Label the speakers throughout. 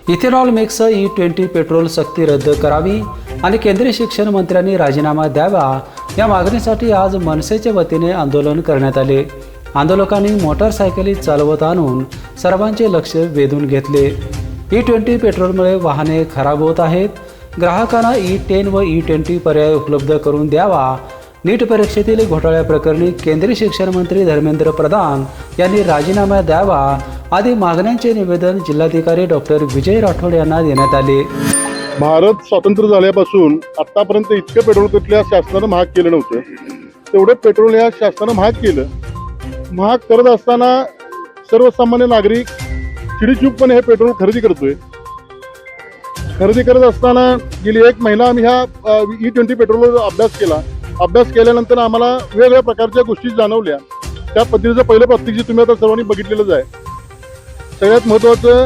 Speaker 1: Ethanol mix E20 petrol सक्ती रद्द करावी आणि केंद्रीय शिक्षण मंत्र्यांनी राजीनामा द्यावा या मागणीसाठी आज मनसेच्या वतीने आंदोलन करण्यात आले। आंदोलकांनी मोटारसायकली चालवत आणून सर्वांचे लक्ष वेधून घेतले। E20 पेट्रोलमुळे वाहने खराब होत आहेत, ग्राहकांना E10 व E20 पर्याय उपलब्ध करून द्यावा। नीट परीक्षेतील घोटाळ्याप्रकरणी केंद्रीय शिक्षण मंत्री धर्मेंद्र प्रधान यांनी राजीनामा द्यावा आदी मागण्यांचे निवेदन जिल्हाधिकारी डॉक्टर विजय राठोड यांना देण्यात आले।
Speaker 2: भारत स्वातंत्र्य झाल्यापासून आतापर्यंत इतकं पेट्रोल कुठल्या शासनानं महाग केलं नव्हतं, तेवढं पेट्रोल या शासनानं महाग केलं। महाग करत असताना सर्वसामान्य नागरिक चिडीचूपपणे हे पेट्रोल खरेदी करतोय। खरेदी करत असताना गेली एक महिना आम्ही ह्या E20 पेट्रोलवर अभ्यास केल्यानंतर आम्हाला वेगवेगळ्या प्रकारच्या गोष्टी जाणवल्या। त्या पद्धतीचं पहिलं प्रात्यक्षिक तुम्ही आता सर्वांनी बघितलेलंच आहे। सगळ्यात महत्त्वाचं,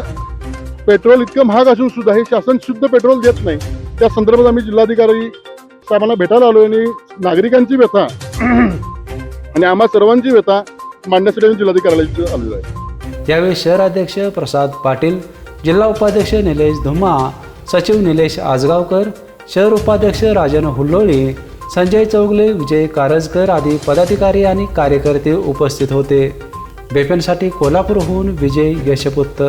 Speaker 2: पेट्रोल इतकं महाग असून सुद्धा हे शासन शुद्ध पेट्रोल देत नाही। त्या संदर्भात आम्ही जिल्हाधिकारी साहेबांना भेटायला आलो आणि नागरिकांची व्यथा आणि आम्हा सर्वांची व्यथा मांडण्यासाठी आम्ही जिल्हाधिकाऱ्याला आलेलो आहे।
Speaker 1: यावेळी शहराध्यक्ष प्रसाद पाटील, जिल्हा उपाध्यक्ष निलेश धुमा, सचिव निलेश आजगावकर, शहर उपाध्यक्ष राजन हुल्लोळी, संजय चौगले, विजय कारजकर आदी पदाधिकारी आणि कार्यकर्ते उपस्थित होते। बेपनसाठी कोल्हापूरहून विजय यशपुत्र।